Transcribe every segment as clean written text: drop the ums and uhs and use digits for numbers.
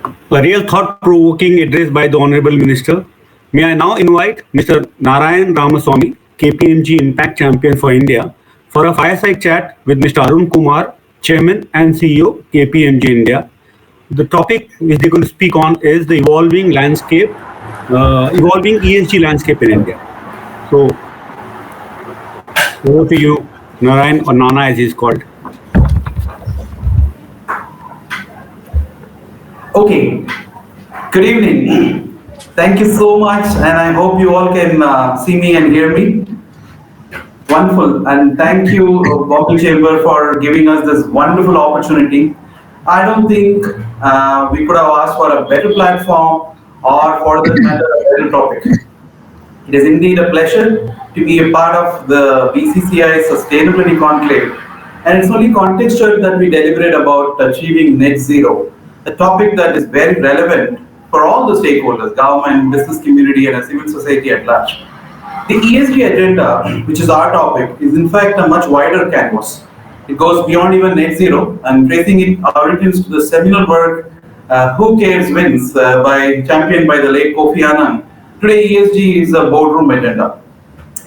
A real thought-provoking address by the Honorable Minister. May I now invite Mr. Narayanan Ramaswamy, Kpmg Impact Champion for India, for a fireside chat with Mr. Arun Kumar, Chairman and CEO, Kpmg India. The topic which they're going to speak on is the evolving ESG landscape in India. So, over to you, Narayan, or Nana as he's called. Okay, good evening. Thank you so much, and I hope you all can see me and hear me. Wonderful, and thank you, Bombay Chamber, for giving us this wonderful opportunity. I don't think we could have asked for a better platform or, for that matter, a better topic. It is indeed a pleasure to be a part of the BCCI Sustainability Conclave, and it's only contextual that we deliberate about achieving net zero, a topic that is very relevant for all the stakeholders, government, business community, and civil society at large. The ESG agenda, which is our topic, is in fact a much wider canvas. It goes beyond even net zero, and tracing it origins to the seminal work Who Cares Wins championed by the late Kofi Annan. Today ESG is a boardroom agenda.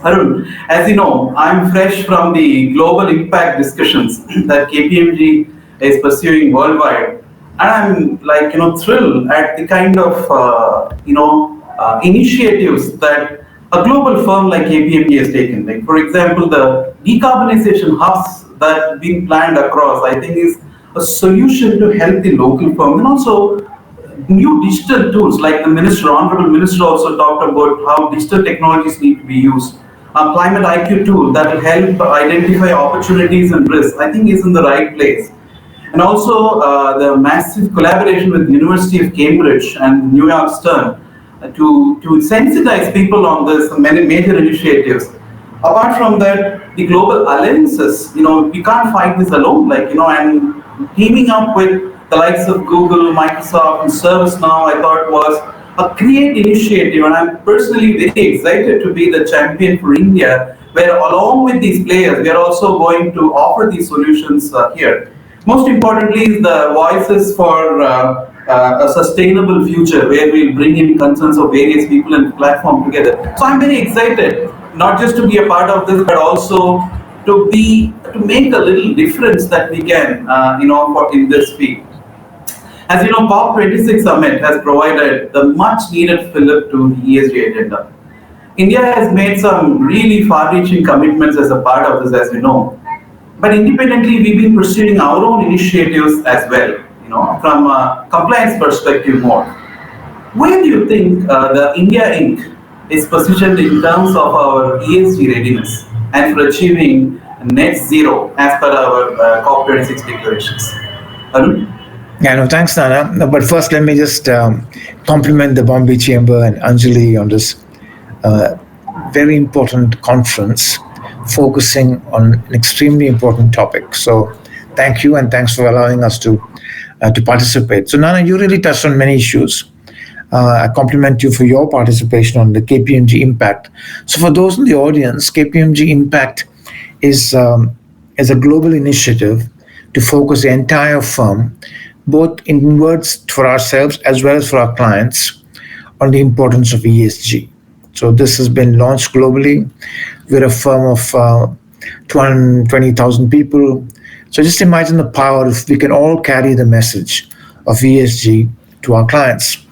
Arun, as you know, I'm fresh from the global impact discussions that KPMG is pursuing worldwide. And I'm thrilled at the kind of initiatives that a global firm like KPMG has taken. Like, for example, the decarbonization hubs that being planned across, I think, is a solution to help the local firm, and also new digital tools, like the honorable minister also talked about how digital technologies need to be used. A climate IQ tool that will help identify opportunities and risks, I think, is in the right place. And also the massive collaboration with University of Cambridge and New York Stern to sensitize people on this many major initiatives. Apart from that, the global alliances, we can't fight this alone, and teaming up with the likes of Google, Microsoft, and ServiceNow, I thought was a great initiative, and I'm personally very excited to be the champion for India, where along with these players, we are also going to offer these solutions here. Most importantly, is the voices for a sustainable future, where we'll bring in concerns of various people and platform together. So I'm very excited, not just to be a part of this, but also to make a little difference that we can, in this field. As you know, COP26 summit has provided the much needed fillip to the ESG agenda. India has made some really far-reaching commitments as a part of this, as you know. But independently, we've been pursuing our own initiatives as well, from a compliance perspective more. Where do you think the India Inc. is positioned in terms of our ESG readiness and for achieving net zero as per our COP26 declarations? Arun? Yeah, no, thanks, Nana. But first, let me just compliment the Bombay Chamber and Anjali on this very important conference, focusing on an extremely important topic. So thank you, and thanks for allowing us to participate. So Nana, you really touched on many issues. I compliment you for your participation on the Kpmg Impact. So for those in the audience, Kpmg Impact is a global initiative to focus the entire firm, both inwards for ourselves as well as for our clients, on the importance of ESG. So this has been launched globally. We're a firm of 220,000 people. So just imagine the power if we can all carry the message of ESG to our clients.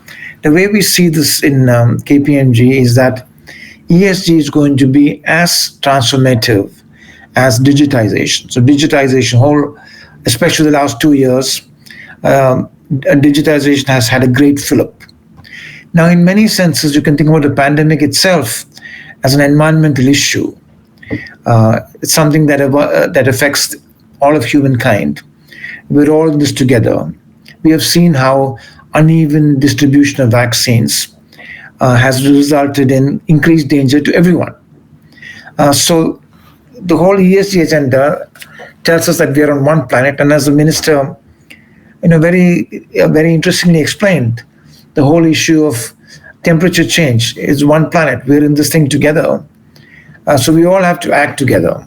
The way we see this in KPMG is that ESG is going to be as transformative as digitization. So digitization, especially the last 2 years, digitization has had a great fillip. Now, in many senses, you can think about the pandemic itself as an environmental issue. It's something that affects all of humankind. We're all in this together. We have seen how uneven distribution of vaccines has resulted in increased danger to everyone. So the whole ESG agenda tells us that we are on one planet, and as the minister very interestingly explained, the whole issue of temperature change is one planet. We're in this thing together. So we all have to act together.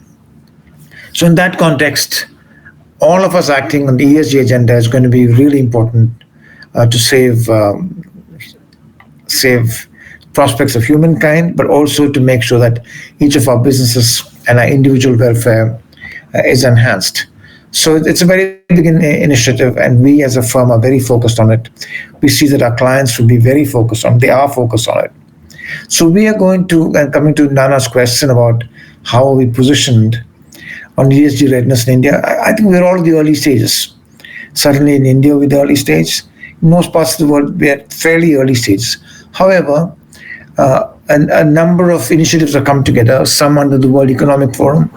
So in that context, all of us acting on the ESG agenda is going to be really important to save prospects of humankind, but also to make sure that each of our businesses and our individual welfare is enhanced. So it's a very big initiative, and we as a firm are very focused on it. We see that our clients will be very focused on it. They are focused on it. So we are going to, and coming to Nana's question about how are we positioned on ESG readiness in India, I think we're all at the early stages. Certainly in India, we're the early stage. In most parts of the world, we're at fairly early stages. However, a number of initiatives have come together, some under the World Economic Forum,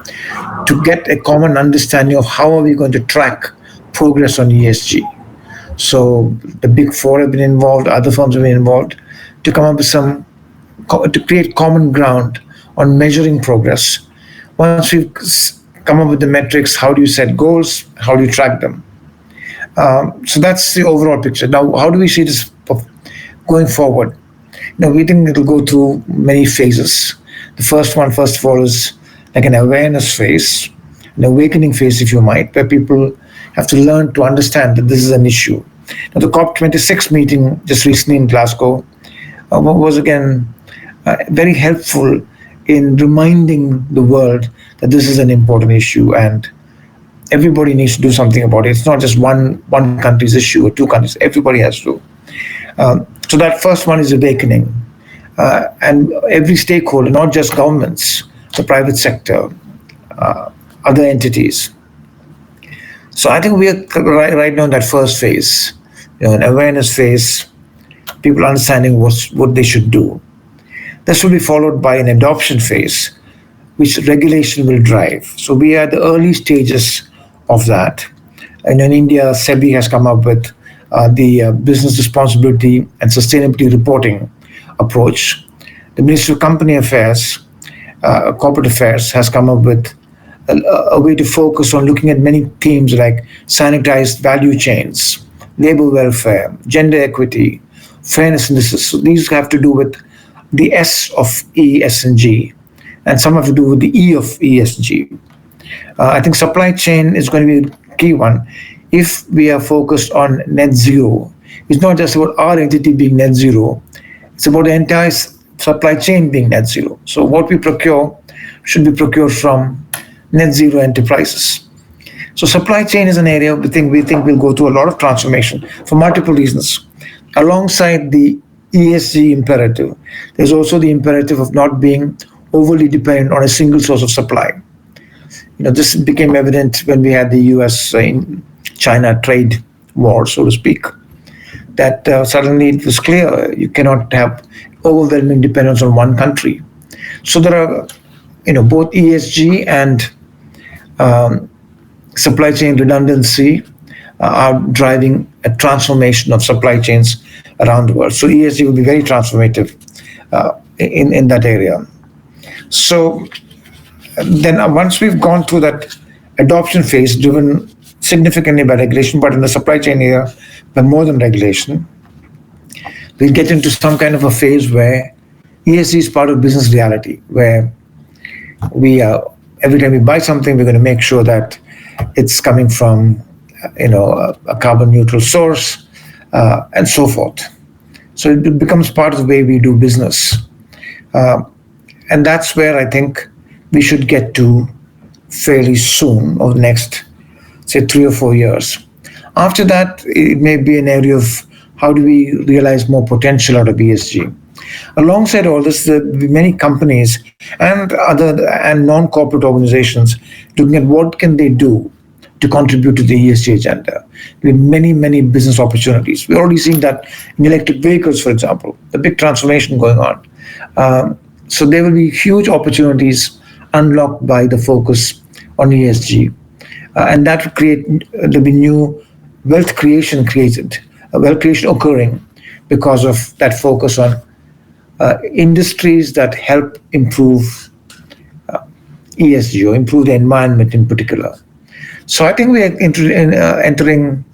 to get a common understanding of how are we going to track progress on ESG. So the big four have been involved, other firms have been involved to come up with to create common ground on measuring progress. Once we've come up with the metrics, how do you set goals? How do you track them? So that's the overall picture. Now, how do we see this going forward? We think it'll go through many phases. The first one, first of all, is like an awareness phase, an awakening phase, if you might, where people have to learn to understand that this is an issue. Now, the COP26 meeting just recently in Glasgow was again very helpful in reminding the world that this is an important issue and everybody needs to do something about it. It's not just one country's issue or two countries. Everybody has to. So that first one is awakening. And every stakeholder, not just governments, the private sector, other entities. So I think we are right now in that first phase, an awareness phase, people understanding what they should do. This will be followed by an adoption phase, which regulation will drive. So we are at the early stages of that. And in India, SEBI has come up with the business responsibility and sustainability reporting approach. The Ministry of Company Affairs, Corporate Affairs, has come up with a way to focus on looking at many themes like sanitized value chains, labor welfare, gender equity, fairness indices. So these have to do with the S of E, S, and G, and some have to do with the E of ESG. I think supply chain is going to be a key one. If we are focused on net zero, it's not just about our entity being net zero, it's about the entire supply chain being net zero. So what we procure should be procured from net zero enterprises. So supply chain is an area we think will go through a lot of transformation for multiple reasons. Alongside the ESG imperative, there's also the imperative of not being overly dependent on a single source of supply. This became evident when we had the US-China trade war, so to speak, that suddenly it was clear you cannot have overwhelming dependence on one country. So there are, both ESG and supply chain redundancy are driving a transformation of supply chains around the world. So ESG will be very transformative in that area. So then once we've gone through that adoption phase driven significantly by regulation, but in the supply chain area, but more than regulation, we'll get into some kind of a phase where ESG is part of business reality, where we every time we buy something, we're going to make sure that it's coming from a carbon neutral source and so forth. So it becomes part of the way we do business. And that's where I think we should get to fairly soon, over the next, say, 3 or 4 years. After that, it may be an area of how do we realize more potential out of ESG. Alongside all this, there will be many companies and non-corporate organizations looking at what can they do to contribute to the ESG agenda. There are many, many business opportunities. We're already seeing that in electric vehicles, for example, the big transformation going on. So there will be huge opportunities unlocked by the focus on ESG. And that will there'll be new wealth creation occurring because of that focus on industries that help improve ESG or improve the environment in particular. So I think we are entering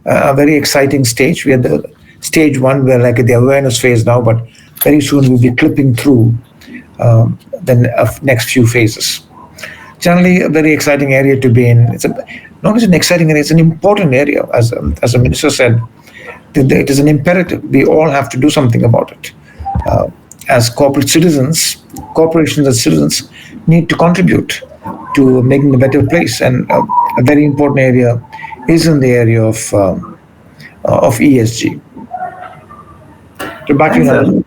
a very exciting stage. We are the stage one, we're like at the awareness phase now, but very soon we'll be clipping through the next few phases. Generally, a very exciting area to be in. It's not just an exciting area; it's an important area. As the minister said, It is an imperative. We all have to do something about it. As corporate citizens, corporations as citizens need to contribute to making a better place. And a very important area is in the area of ESG. So back to you, Thanks, Narayan. Arun.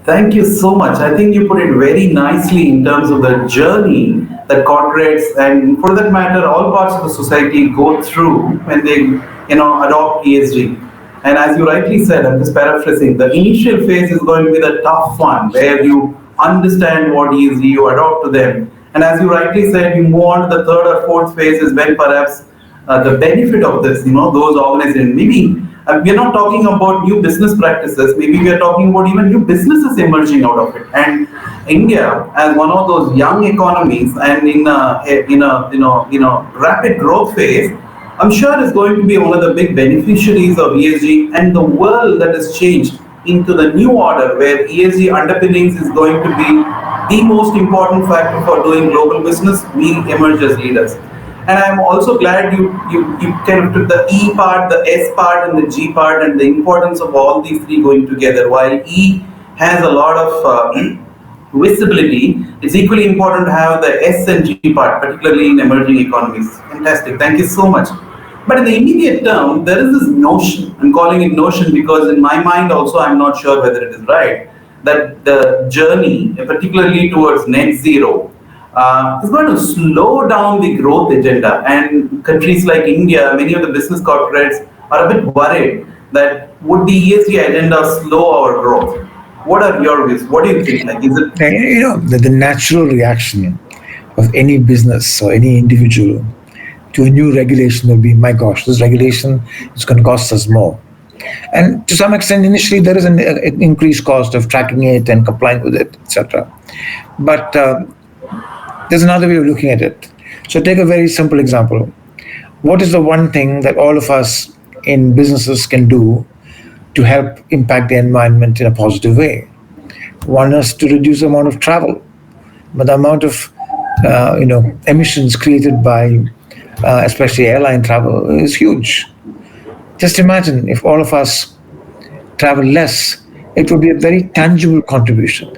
Thank you so much. I think you put it very nicely in terms of the journey that corporates and, for that matter, all parts of the society go through when they, adopt ESG. And as you rightly said, I'm just paraphrasing, the initial phase is going to be the tough one, where you understand what ESG, you adopt to them. And as you rightly said, you move on to the third or fourth phase is when perhaps the benefit of this, those organizations, maybe we are not talking about new business practices, maybe we are talking about even new businesses emerging out of it. And India, as one of those young economies and in a rapid growth phase, I'm sure is going to be one of the big beneficiaries of ESG, and the world that has changed into the new order where ESG underpinnings is going to be the most important factor for doing global business. We emerge as leaders. And I'm also glad you kind of took the E part, the S part, and the G part, and the importance of all these three going together. While E has a lot of visibility, it's equally important to have the S and G part, particularly in emerging economies. Fantastic. Thank you so much. But in the immediate term, there is this notion, I'm calling it notion because in my mind also I'm not sure whether it is right, that the journey, particularly towards net zero, is going to slow down the growth agenda. And countries like India, many of the business corporates are a bit worried that would the ESG agenda slow our growth? What are your views? What do you think? Like, is it? The natural reaction of any business or any individual to a new regulation will be, my gosh, this regulation is going to cost us more. And to some extent, initially, there is an increased cost of tracking it and complying with it, etc. But there's another way of looking at it. So take a very simple example. What is the one thing that all of us in businesses can do to help impact the environment in a positive way? One is to reduce the amount of travel, but the amount of emissions created by especially airline travel is huge. Just imagine if all of us travel less, it would be a very tangible contribution.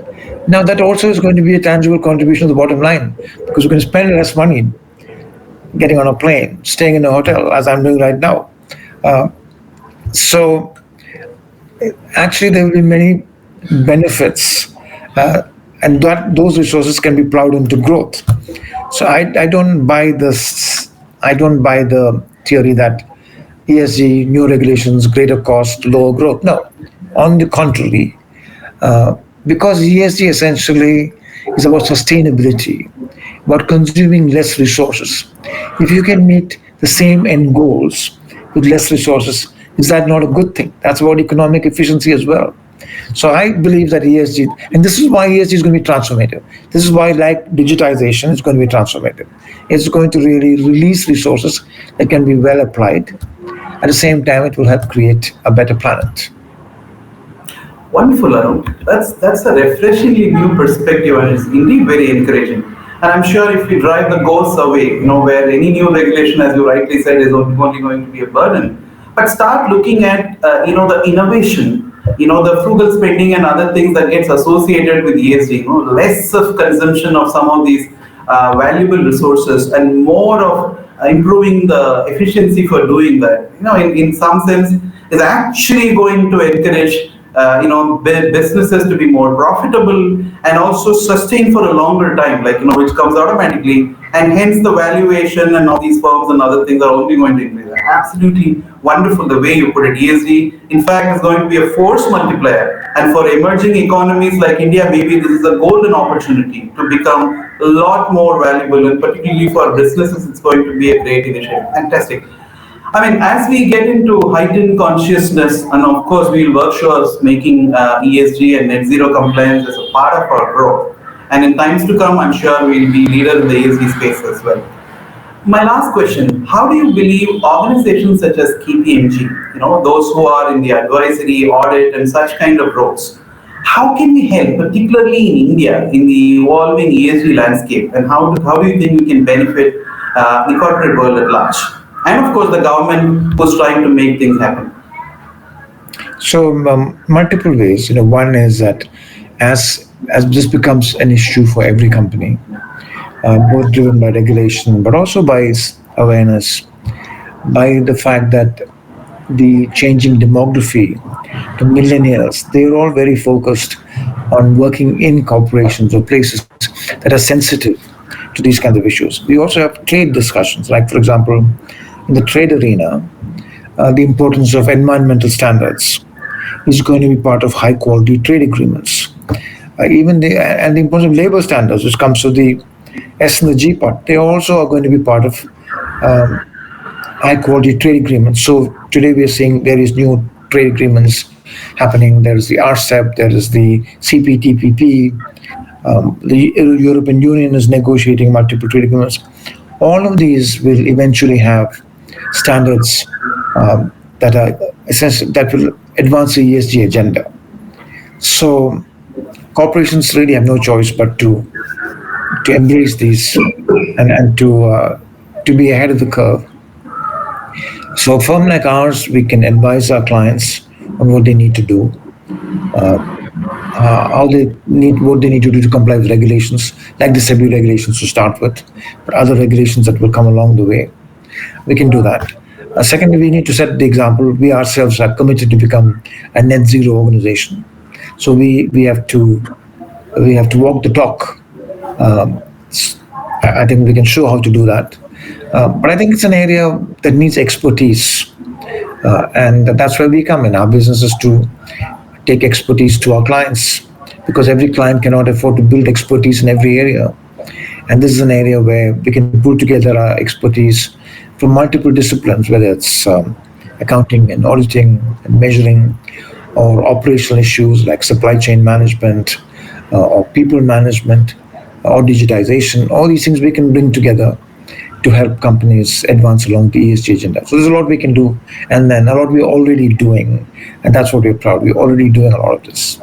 Now that also is going to be a tangible contribution to the bottom line because we're going to spend less money getting on a plane, staying in a hotel, as I'm doing right now. So actually there will be many benefits and those resources can be plowed into growth. So I don't buy this. I don't buy the theory that ESG, new regulations, greater cost, lower growth. No, on the contrary, because ESG essentially is about sustainability, about consuming less resources. If you can meet the same end goals with less resources, is that not a good thing? That's about economic efficiency as well. So I believe that ESG, and this is why ESG is going to be transformative. This is why, like digitization, it's going to be transformative. It's going to really release resources that can be well applied. At the same time, it will help create a better planet. Wonderful, Arun. That's a refreshingly new perspective and it's indeed very encouraging. And I'm sure if we drive the ghosts away, where any new regulation, as you rightly said, is only going to be a burden, but start looking at, the innovation, the frugal spending and other things that gets associated with ESG, less of consumption of some of these valuable resources and more of improving the efficiency for doing that, in some sense is actually going to encourage businesses to be more profitable and also sustain for a longer time, which comes automatically, and hence the valuation and all these firms and other things are only going to increase. Absolutely wonderful the way you put it. ESG, in fact, is going to be a force multiplier, and for emerging economies like India, maybe this is a golden opportunity to become a lot more valuable, and particularly for businesses, it's going to be a great initiative. Fantastic. I mean, as we get into heightened consciousness, and of course, we'll work towards making ESG and net zero compliance as a part of our growth. And in times to come, I'm sure we'll be leader in the ESG space as well. My last question, how do you believe organizations such as Kpmg, those who are in the advisory, audit, and such kind of roles, how can we help, particularly in India, in the evolving ESG landscape, and how do you think we can benefit the corporate world at large? And of course, the government who's trying to make things happen. So multiple ways. One is that as this becomes an issue for every company, both driven by regulation, but also by awareness, by the fact that the changing demography, the millennials, they're all very focused on working in corporations or places that are sensitive to these kinds of issues. We also have trade discussions, like, for example, in the trade arena, the importance of environmental standards is going to be part of high quality trade agreements. Even the importance of labor standards, which comes to the S and the G part, they also are going to be part of um, high quality trade agreements. So today we are seeing various new trade agreements happening. There is the RCEP, there is the CPTPP, the European Union is negotiating multiple trade agreements. All of these will eventually have standards that are essential, that will advance the ESG agenda. So corporations really have no choice but to embrace these and to be ahead of the curve. So a firm like ours, we can advise our clients on what they need to do, uh, what they need to do to comply with regulations, like the SEBI regulations to start with, but other regulations that will come along the way. We can do that. Secondly, we need to set the example. We ourselves are committed to become a net zero organization. So we have to walk the talk. Um, I think we can show how to do that. But I think it's an area that needs expertise, and that's where we come in. Our business is to take expertise to our clients because every client cannot afford to build expertise in every area. And this is an area where we can pull together our expertise from multiple disciplines, whether it's accounting and auditing and measuring, or operational issues like supply chain management, or people management, or digitization. All these things we can bring together to help companies advance along the ESG agenda. So there's a lot we can do, and then a lot we're already doing, and that's what we're proud. We're already doing a lot of this.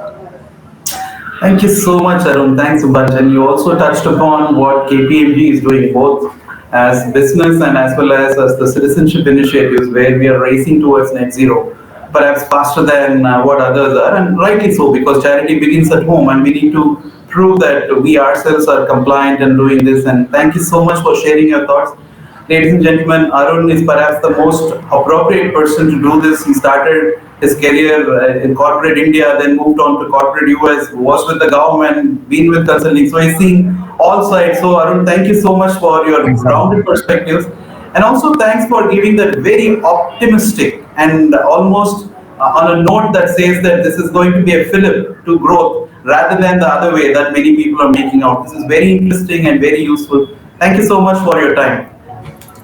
Thank you so much, Arun. Thanks so much. And you also touched upon what KPMG is doing both as business and as the citizenship initiatives where we are racing towards net zero, perhaps faster than what others are, and rightly so because charity begins at home and we need to prove that we ourselves are compliant and doing this. And thank you so much for sharing your thoughts. Ladies and gentlemen, Arun is perhaps the most appropriate person to do this. He started his career in corporate India, then moved on to corporate US, was with the government, been with consulting. So he's seen all sides. So Arun, thank you so much for your Thanks, Alan. rounded perspectives. And also thanks for giving that very optimistic and almost on a note that says that this is going to be a fillip to growth rather than the other way that many people are making out. This is very interesting and very useful. Thank you so much for your time.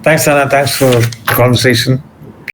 Thanks, Anna. Thanks for the conversation.